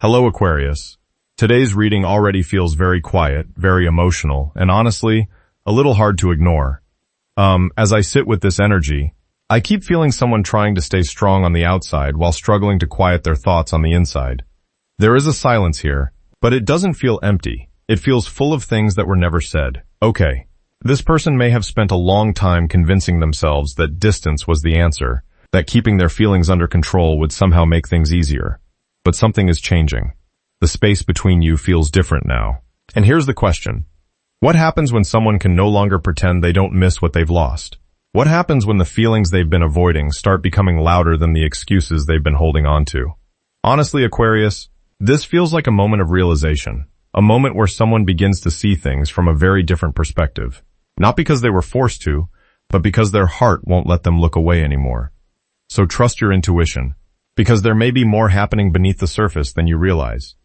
Hello, Aquarius. Today's reading already feels very quiet, very emotional, and honestly, a little hard to ignore. As I sit with this energy, I keep feeling someone trying to stay strong on the outside while struggling to quiet their thoughts on the inside. There is a silence here, but it doesn't feel empty. It feels full of things that were never said. Okay, this person may have spent a long time convincing themselves that distance was the answer, that keeping their feelings under control would somehow make things easier. But something is changing. The space between you feels different now. And here's the question. What happens when someone can no longer pretend they don't miss what they've lost? What happens when the feelings they've been avoiding start becoming louder than the excuses they've been holding on to? Honestly, Aquarius, this feels like a moment of realization, a moment where someone begins to see things from a very different perspective. Not because they were forced to, but because their heart won't let them look away anymore. So trust your intuition, because there may be more happening beneath the surface than you realize.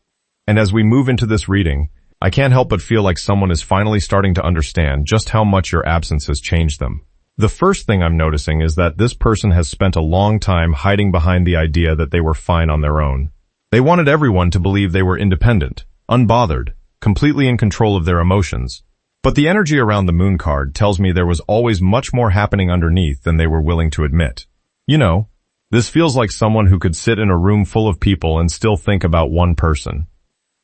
And as we move into this reading, I can't help but feel like someone is finally starting to understand just how much your absence has changed them. The first thing I'm noticing is that this person has spent a long time hiding behind the idea that they were fine on their own. They wanted everyone to believe they were independent, unbothered, completely in control of their emotions. But the energy around the moon card tells me there was always much more happening underneath than they were willing to admit. You know, this feels like someone who could sit in a room full of people and still think about one person.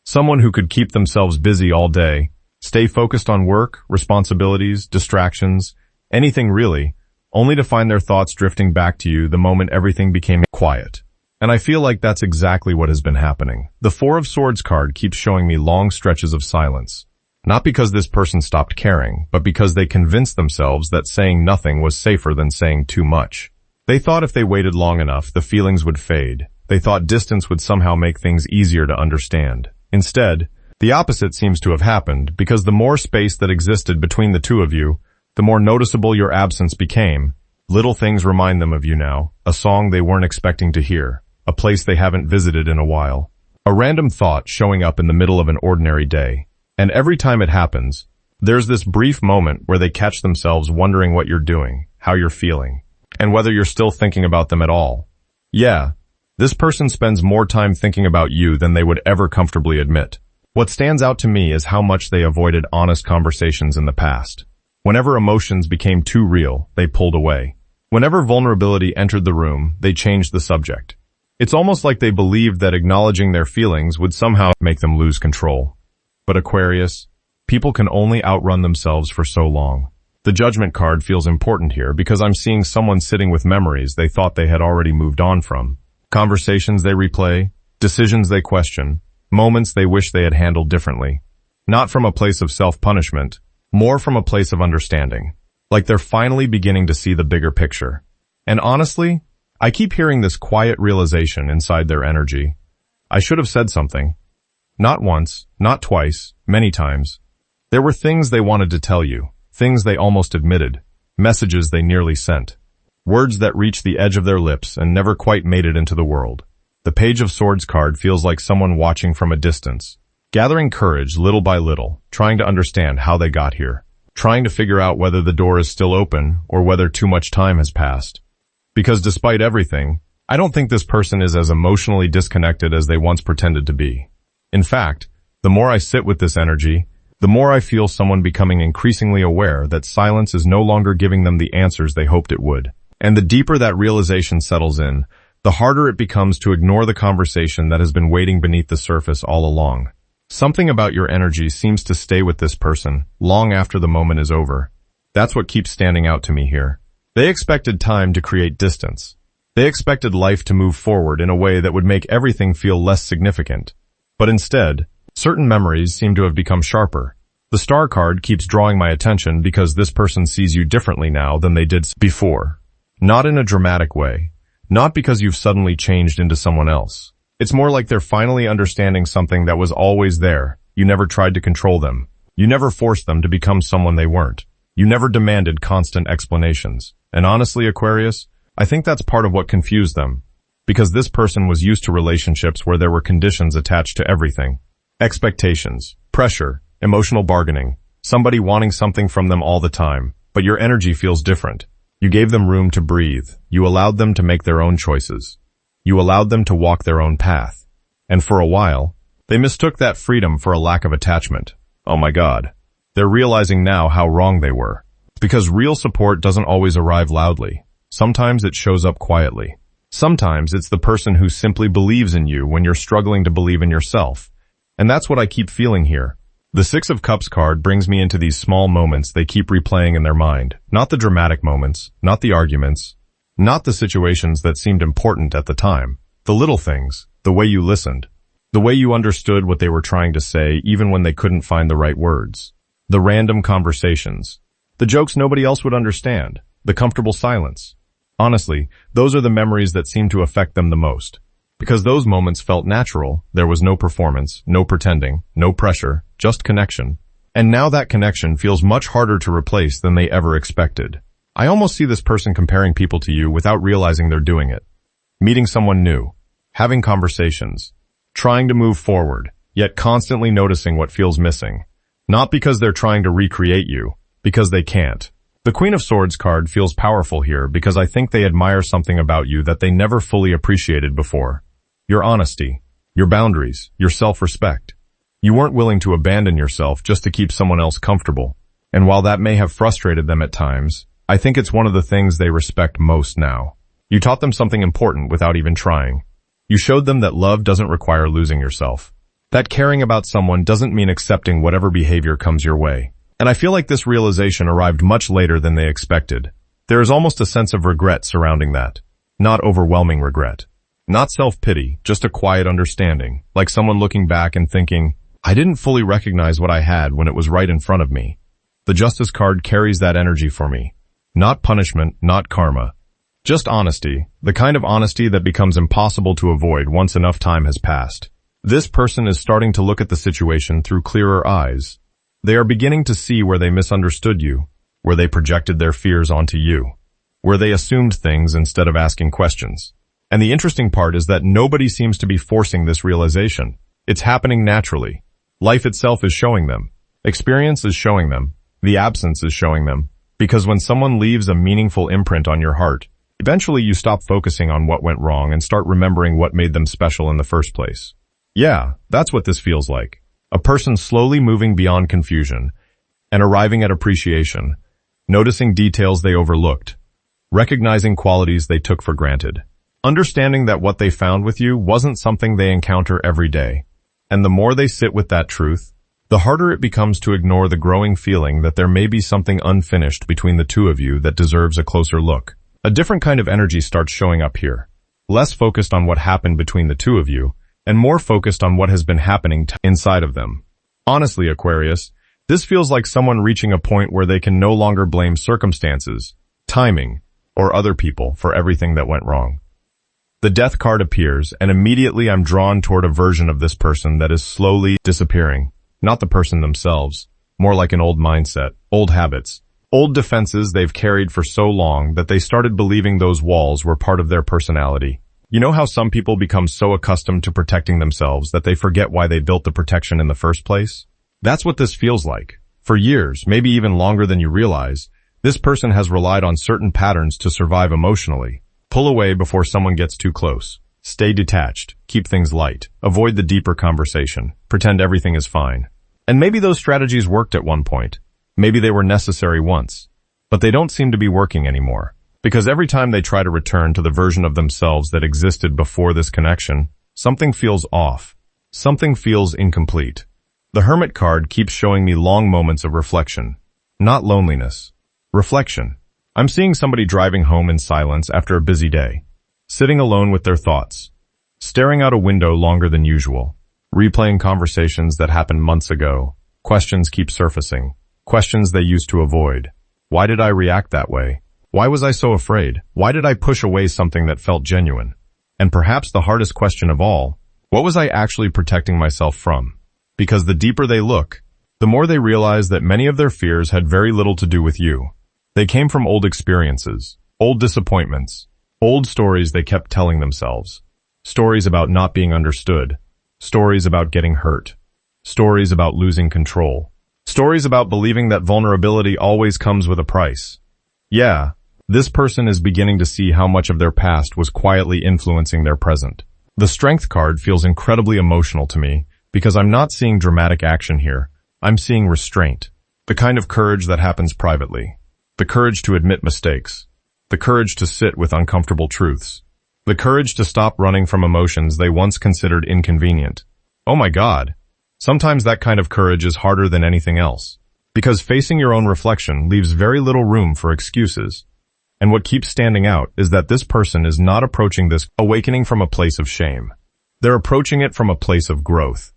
Someone who could keep themselves busy all day, stay focused on work, responsibilities, distractions, anything really, only to find their thoughts drifting back to you the moment everything became quiet. And I feel like that's exactly what has been happening. The Four of Swords card keeps showing me long stretches of silence. Not because this person stopped caring, but because they convinced themselves that saying nothing was safer than saying too much. They thought if they waited long enough, the feelings would fade. They thought distance would somehow make things easier to understand. Instead, the opposite seems to have happened, because the more space that existed between the two of you, the more noticeable your absence became. Little things remind them of you now, a song they weren't expecting to hear, a place they haven't visited in a while, a random thought showing up in the middle of an ordinary day. And every time it happens, there's this brief moment where they catch themselves wondering what you're doing, how you're feeling, and whether you're still thinking about them at all. Yeah, this person spends more time thinking about you than they would ever comfortably admit. What stands out to me is how much they avoided honest conversations in the past. Whenever emotions became too real, they pulled away. Whenever vulnerability entered the room, they changed the subject. It's almost like they believed that acknowledging their feelings would somehow make them lose control. But Aquarius, people can only outrun themselves for so long. The Judgment card feels important here because I'm seeing someone sitting with memories they thought they had already moved on from. Conversations they replay, decisions they question, moments they wish they had handled differently. Not from a place of self-punishment, more from a place of understanding. Like they're finally beginning to see the bigger picture. And honestly, I keep hearing this quiet realization inside their energy. I should have said something. Not once, not twice, many times. There were things they wanted to tell you, things they almost admitted, messages they nearly sent. Words that reached the edge of their lips and never quite made it into the world. The Page of Swords card feels like someone watching from a distance, gathering courage little by little, trying to understand how they got here, trying to figure out whether the door is still open or whether too much time has passed. Because despite everything, I don't think this person is as emotionally disconnected as they once pretended to be. In fact, the more I sit with this energy, the more I feel someone becoming increasingly aware that silence is no longer giving them the answers they hoped it would. And the deeper that realization settles in, the harder it becomes to ignore the conversation that has been waiting beneath the surface all along. Something about your energy seems to stay with this person long after the moment is over. That's what keeps standing out to me here. They expected time to create distance. They expected life to move forward in a way that would make everything feel less significant. But instead, certain memories seem to have become sharper. The Star card keeps drawing my attention because this person sees you differently now than they did before. Not in a dramatic way. Not because you've suddenly changed into someone else. It's more like they're finally understanding something that was always there. You never tried to control them. You never forced them to become someone they weren't. You never demanded constant explanations. And honestly, Aquarius, I think that's part of what confused them. Because this person was used to relationships where there were conditions attached to everything. Expectations, pressure, emotional bargaining, somebody wanting something from them all the time. But your energy feels different. You gave them room to breathe. You allowed them to make their own choices. You allowed them to walk their own path. And for a while, they mistook that freedom for a lack of attachment. Oh my God. They're realizing now how wrong they were. Because real support doesn't always arrive loudly. Sometimes it shows up quietly. Sometimes it's the person who simply believes in you when you're struggling to believe in yourself. And that's what I keep feeling here. The Six of Cups card brings me into these small moments they keep replaying in their mind. Not the dramatic moments, not the arguments, not the situations that seemed important at the time. The little things, the way you listened, the way you understood what they were trying to say even when they couldn't find the right words. The random conversations, the jokes nobody else would understand, the comfortable silence. Honestly, those are the memories that seem to affect them the most. Because those moments felt natural, there was no performance, no pretending, no pressure, just connection. And now that connection feels much harder to replace than they ever expected. I almost see this person comparing people to you without realizing they're doing it. Meeting someone new, having conversations, trying to move forward, yet constantly noticing what feels missing. Not because they're trying to recreate you, because they can't. The Queen of Swords card feels powerful here because I think they admire something about you that they never fully appreciated before. Your honesty, your boundaries, your self-respect. You weren't willing to abandon yourself just to keep someone else comfortable. And while that may have frustrated them at times, I think it's one of the things they respect most now. You taught them something important without even trying. You showed them that love doesn't require losing yourself. That caring about someone doesn't mean accepting whatever behavior comes your way. And I feel like this realization arrived much later than they expected. There is almost a sense of regret surrounding that. Not overwhelming regret. Not self-pity, just a quiet understanding, like someone looking back and thinking, I didn't fully recognize what I had when it was right in front of me. The Justice card carries that energy for me. Not punishment, not karma. Just honesty, the kind of honesty that becomes impossible to avoid once enough time has passed. This person is starting to look at the situation through clearer eyes. They are beginning to see where they misunderstood you, where they projected their fears onto you, where they assumed things instead of asking questions. And the interesting part is that nobody seems to be forcing this realization. It's happening naturally. Life itself is showing them. Experience is showing them. The absence is showing them. Because when someone leaves a meaningful imprint on your heart, eventually you stop focusing on what went wrong and start remembering what made them special in the first place. Yeah, that's what this feels like. A person slowly moving beyond confusion and arriving at appreciation, noticing details they overlooked, recognizing qualities they took for granted, understanding that what they found with you wasn't something they encounter every day. And the more they sit with that truth, the harder it becomes to ignore the growing feeling that there may be something unfinished between the two of you that deserves a closer look. A different kind of energy starts showing up here, less focused on what happened between the two of you, and more focused on what has been happening inside of them. Honestly, Aquarius, this feels like someone reaching a point where they can no longer blame circumstances, timing, or other people for everything that went wrong. The Death card appears, and immediately I'm drawn toward a version of this person that is slowly disappearing. Not the person themselves, more like an old mindset, old habits, old defenses they've carried for so long that they started believing those walls were part of their personality. You know how some people become so accustomed to protecting themselves that they forget why they built the protection in the first place? That's what this feels like. For years, maybe even longer than you realize, this person has relied on certain patterns to survive emotionally. Pull away before someone gets too close. Stay detached. Keep things light. Avoid the deeper conversation. Pretend everything is fine. And maybe those strategies worked at one point. Maybe they were necessary once. But they don't seem to be working anymore. Because every time they try to return to the version of themselves that existed before this connection, something feels off. Something feels incomplete. The Hermit card keeps showing me long moments of reflection. Not loneliness. Reflection. I'm seeing somebody driving home in silence after a busy day. Sitting alone with their thoughts. Staring out a window longer than usual. Replaying conversations that happened months ago. Questions keep surfacing. Questions they used to avoid. Why did I react that way? Why was I so afraid? Why did I push away something that felt genuine? And perhaps the hardest question of all, what was I actually protecting myself from? Because the deeper they look, the more they realize that many of their fears had very little to do with you. They came from old experiences, old disappointments, old stories they kept telling themselves. Stories about not being understood. Stories about getting hurt. Stories about losing control. Stories about believing that vulnerability always comes with a price. Yeah, this person is beginning to see how much of their past was quietly influencing their present. The Strength card feels incredibly emotional to me because I'm not seeing dramatic action here. I'm seeing restraint. The kind of courage that happens privately. The courage to admit mistakes. The courage to sit with uncomfortable truths. The courage to stop running from emotions they once considered inconvenient. Oh my God. Sometimes that kind of courage is harder than anything else. Because facing your own reflection leaves very little room for excuses. And what keeps standing out is that this person is not approaching this awakening from a place of shame. They're approaching it from a place of growth.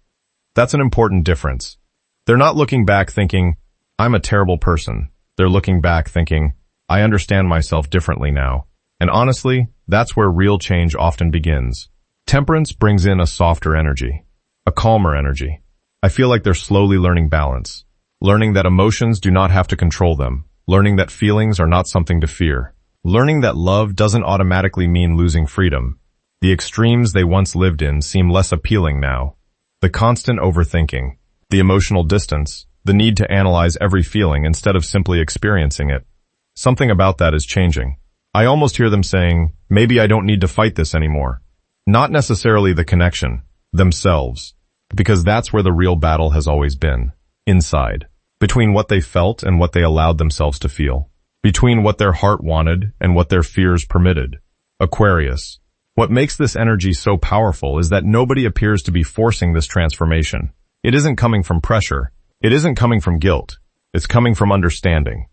That's an important difference. They're not looking back thinking, I'm a terrible person. They're looking back thinking, I understand myself differently now. And honestly, that's where real change often begins. Temperance brings in a softer energy, a calmer energy. I feel like they're slowly learning balance, learning that emotions do not have to control them, learning that feelings are not something to fear, learning that love doesn't automatically mean losing freedom. The extremes they once lived in seem less appealing now. The constant overthinking, the emotional distance, the need to analyze every feeling instead of simply experiencing it. Something about that is changing. I almost hear them saying, maybe I don't need to fight this anymore. Not necessarily the connection, themselves, because that's where the real battle has always been, inside, between what they felt and what they allowed themselves to feel, between what their heart wanted and what their fears permitted. Aquarius. What makes this energy so powerful is that nobody appears to be forcing this transformation. It isn't coming from pressure. It isn't coming from guilt. It's coming from understanding.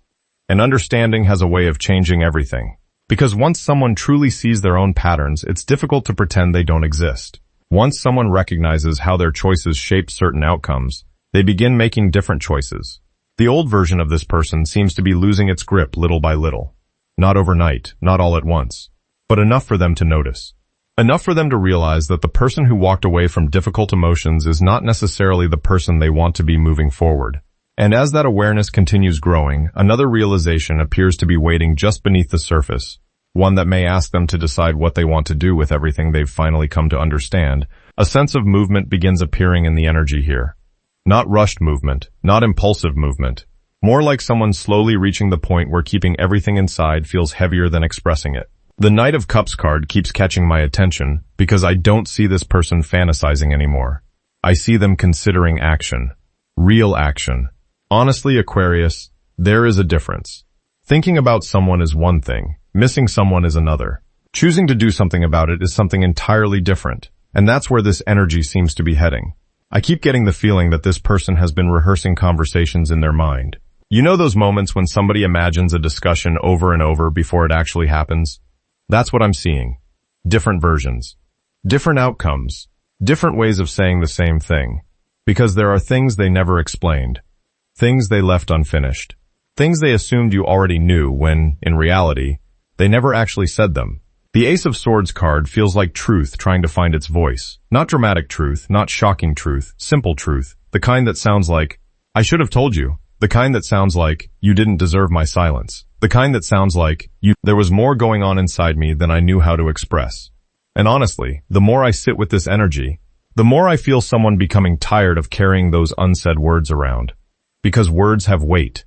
And understanding has a way of changing everything. Because once someone truly sees their own patterns, it's difficult to pretend they don't exist. Once someone recognizes how their choices shape certain outcomes, they begin making different choices. The old version of this person seems to be losing its grip little by little. Not overnight, not all at once, but enough for them to notice. Enough for them to realize that the person who walked away from difficult emotions is not necessarily the person they want to be moving forward. And as that awareness continues growing, another realization appears to be waiting just beneath the surface, one that may ask them to decide what they want to do with everything they've finally come to understand. A sense of movement begins appearing in the energy here. Not rushed movement, not impulsive movement. More like someone slowly reaching the point where keeping everything inside feels heavier than expressing it. The Knight of Cups card keeps catching my attention because I don't see this person fantasizing anymore. I see them considering action. Real action. Honestly, Aquarius, there is a difference. Thinking about someone is one thing. Missing someone is another. Choosing to do something about it is something entirely different. And that's where this energy seems to be heading. I keep getting the feeling that this person has been rehearsing conversations in their mind. You know those moments when somebody imagines a discussion over and over before it actually happens? That's what I'm seeing. Different versions. Different outcomes. Different ways of saying the same thing. Because there are things they never explained. Things they left unfinished. Things they assumed you already knew when, in reality, they never actually said them. The Ace of Swords card feels like truth trying to find its voice. Not dramatic truth, not shocking truth, simple truth. The kind that sounds like, I should have told you. The kind that sounds like, you didn't deserve my silence. The kind that sounds like, there was more going on inside me than I knew how to express. And honestly, the more I sit with this energy, the more I feel someone becoming tired of carrying those unsaid words around. Because words have weight.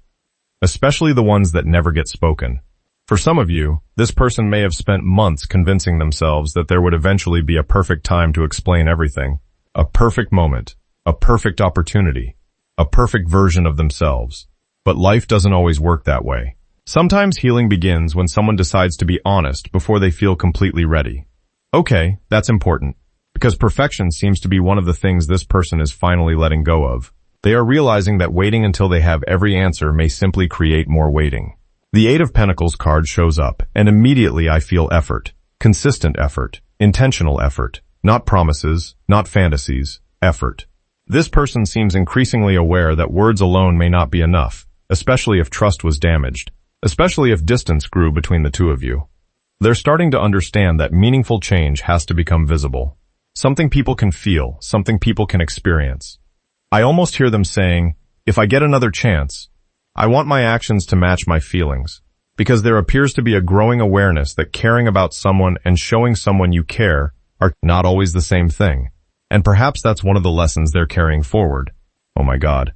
Especially the ones that never get spoken. For some of you, this person may have spent months convincing themselves that there would eventually be a perfect time to explain everything. A perfect moment. A perfect opportunity. A perfect version of themselves. But life doesn't always work that way. Sometimes healing begins when someone decides to be honest before they feel completely ready. Okay, that's important. Because perfection seems to be one of the things this person is finally letting go of. They are realizing that waiting until they have every answer may simply create more waiting. The Eight of Pentacles card shows up, and immediately I feel effort. Consistent effort. Intentional effort. Not promises, not fantasies. Effort. This person seems increasingly aware that words alone may not be enough, especially if trust was damaged. Especially if distance grew between the two of you. They're starting to understand that meaningful change has to become visible. Something people can feel, something people can experience. I almost hear them saying, if I get another chance, I want my actions to match my feelings. Because there appears to be a growing awareness that caring about someone and showing someone you care are not always the same thing. And perhaps that's one of the lessons they're carrying forward. Oh my God.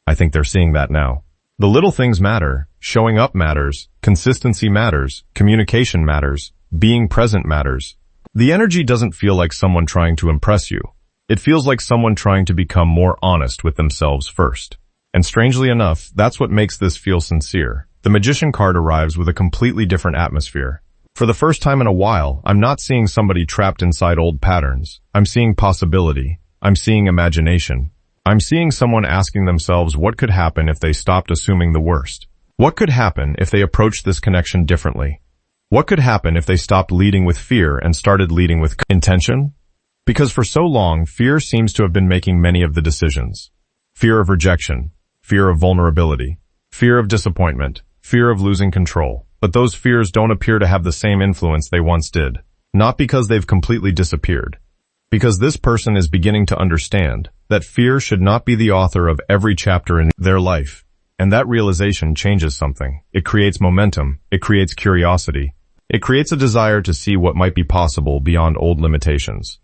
I think they're seeing that now. The little things matter. Showing up matters. Consistency matters. Communication matters. Being present matters. The energy doesn't feel like someone trying to impress you. It feels like someone trying to become more honest with themselves first. And strangely enough, that's what makes this feel sincere. The Magician card arrives with a completely different atmosphere. For the first time in a while, I'm not seeing somebody trapped inside old patterns. I'm seeing possibility. I'm seeing imagination. I'm seeing someone asking themselves what could happen if they stopped assuming the worst. What could happen if they approached this connection differently? What could happen if they stopped leading with fear and started leading with intention? Because for so long, fear seems to have been making many of the decisions. Fear of rejection, fear of vulnerability, fear of disappointment, fear of losing control. But those fears don't appear to have the same influence they once did. Not because they've completely disappeared. Because this person is beginning to understand that fear should not be the author of every chapter in their life. And that realization changes something. It creates momentum. It creates curiosity. It creates a desire to see what might be possible beyond old limitations.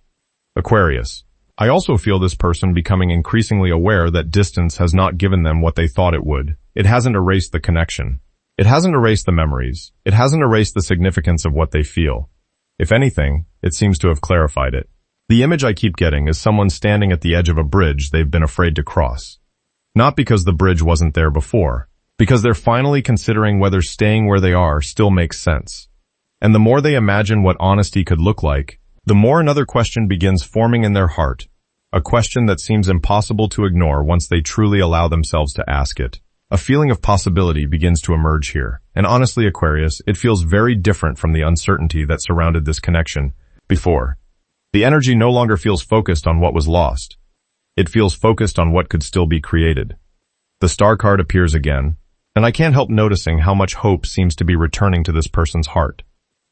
Aquarius. I also feel this person becoming increasingly aware that distance has not given them what they thought it would. It hasn't erased the connection. It hasn't erased the memories. It hasn't erased the significance of what they feel. If anything, it seems to have clarified it. The image I keep getting is someone standing at the edge of a bridge they've been afraid to cross. Not because the bridge wasn't there before, because they're finally considering whether staying where they are still makes sense. And the more they imagine what honesty could look like, the more another question begins forming in their heart, a question that seems impossible to ignore once they truly allow themselves to ask it. A feeling of possibility begins to emerge here. And honestly, Aquarius, it feels very different from the uncertainty that surrounded this connection before. The energy no longer feels focused on what was lost. It feels focused on what could still be created. The star card appears again, and I can't help noticing how much hope seems to be returning to this person's heart.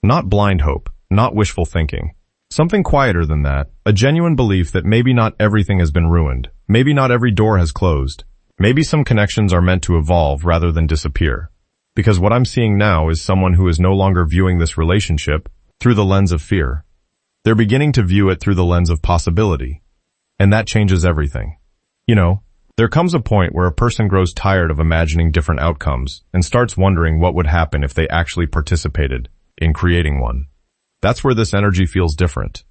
Not blind hope, not wishful thinking. Something quieter than that, a genuine belief that maybe not everything has been ruined, maybe not every door has closed, maybe some connections are meant to evolve rather than disappear. Because what I'm seeing now is someone who is no longer viewing this relationship through the lens of fear. They're beginning to view it through the lens of possibility. And that changes everything. You know, there comes a point where a person grows tired of imagining different outcomes and starts wondering what would happen if they actually participated in creating one. That's where this energy feels different.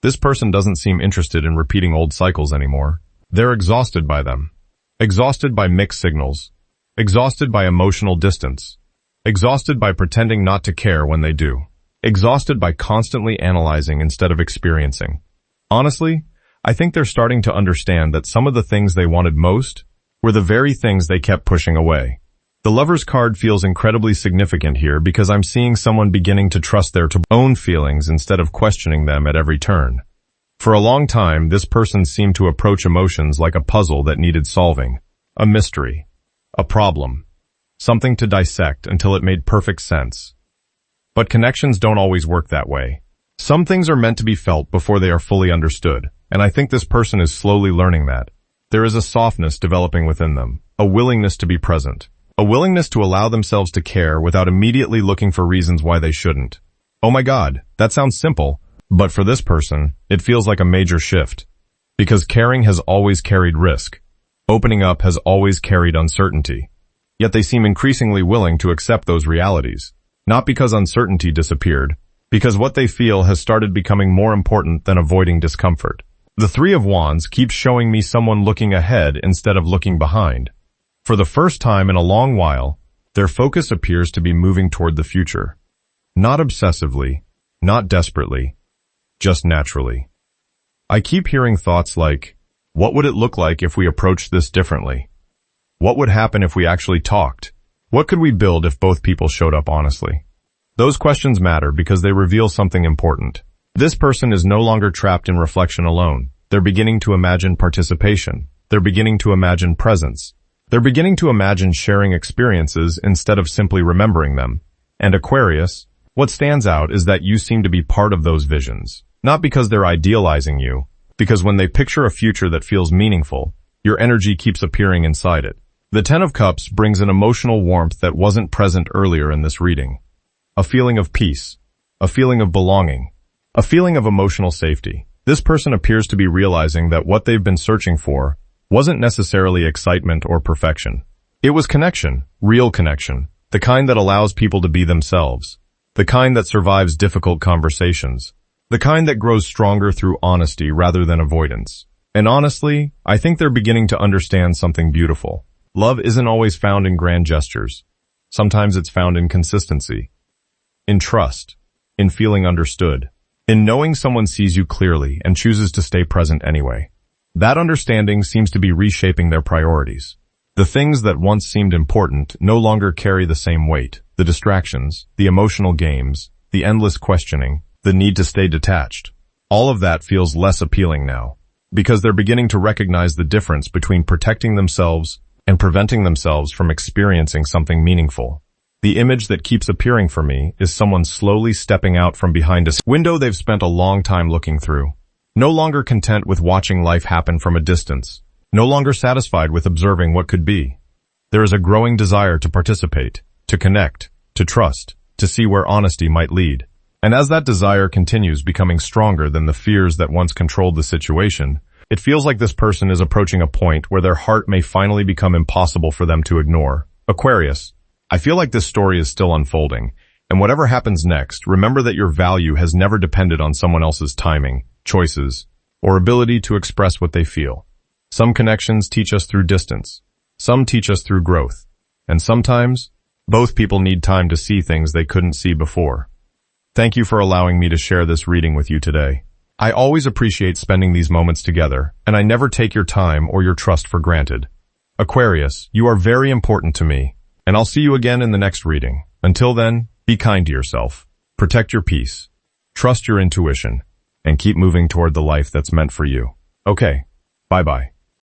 This person doesn't seem interested in repeating old cycles anymore. They're exhausted by them. Exhausted by mixed signals. Exhausted by emotional distance. Exhausted by pretending not to care when they do. Exhausted by constantly analyzing instead of experiencing. Honestly, I think they're starting to understand that some of the things they wanted most were the very things they kept pushing away. The Lover's card feels incredibly significant here because I'm seeing someone beginning to trust their own feelings instead of questioning them at every turn. For a long time, this person seemed to approach emotions like a puzzle that needed solving, a mystery, a problem, something to dissect until it made perfect sense. But connections don't always work that way. Some things are meant to be felt before they are fully understood, and I think this person is slowly learning that. There is a softness developing within them, a willingness to be present, a willingness to allow themselves to care without immediately looking for reasons why they shouldn't. Oh my God, that sounds simple, but for this person, it feels like a major shift. Because caring has always carried risk. Opening up has always carried uncertainty. Yet they seem increasingly willing to accept those realities. Not because uncertainty disappeared, because what they feel has started becoming more important than avoiding discomfort. The Three of Wands keeps showing me someone looking ahead instead of looking behind. For the first time in a long while, their focus appears to be moving toward the future. Not obsessively, not desperately, just naturally. I keep hearing thoughts like, what would it look like if we approached this differently? What would happen if we actually talked? What could we build if both people showed up honestly? Those questions matter because they reveal something important. This person is no longer trapped in reflection alone. They're beginning to imagine participation. They're beginning to imagine presence. They're beginning to imagine sharing experiences instead of simply remembering them. And Aquarius, what stands out is that you seem to be part of those visions. Not because they're idealizing you, because when they picture a future that feels meaningful, your energy keeps appearing inside it. The Ten of Cups brings an emotional warmth that wasn't present earlier in this reading. A feeling of peace, a feeling of belonging, a feeling of emotional safety. This person appears to be realizing that what they've been searching for wasn't necessarily excitement or perfection. It was connection, real connection, the kind that allows people to be themselves, the kind that survives difficult conversations, The kind that grows stronger through honesty rather than avoidance. And honestly, I think they're beginning to understand something beautiful. Love isn't always found in grand gestures. Sometimes it's found in consistency, in trust, in feeling understood, in knowing someone sees you clearly and chooses to stay present anyway. That understanding seems to be reshaping their priorities. The things that once seemed important no longer carry the same weight. The distractions, the emotional games, the endless questioning, the need to stay detached. All of that feels less appealing now, because they're beginning to recognize the difference between protecting themselves and preventing themselves from experiencing something meaningful. The image that keeps appearing for me is someone slowly stepping out from behind a window they've spent a long time looking through. No longer content with watching life happen from a distance. No longer satisfied with observing what could be. There is a growing desire to participate, to connect, to trust, to see where honesty might lead. And as that desire continues becoming stronger than the fears that once controlled the situation, it feels like this person is approaching a point where their heart may finally become impossible for them to ignore. Aquarius, I feel like this story is still unfolding, and whatever happens next, remember that your value has never depended on someone else's timing, choices, or ability to express what they feel. Some connections teach us through distance, some teach us through growth, and sometimes, both people need time to see things they couldn't see before. Thank you for allowing me to share this reading with you today. I always appreciate spending these moments together, and I never take your time or your trust for granted. Aquarius, you are very important to me, and I'll see you again in the next reading. Until then, be kind to yourself, protect your peace, trust your intuition, and keep moving toward the life that's meant for you. Okay, bye-bye.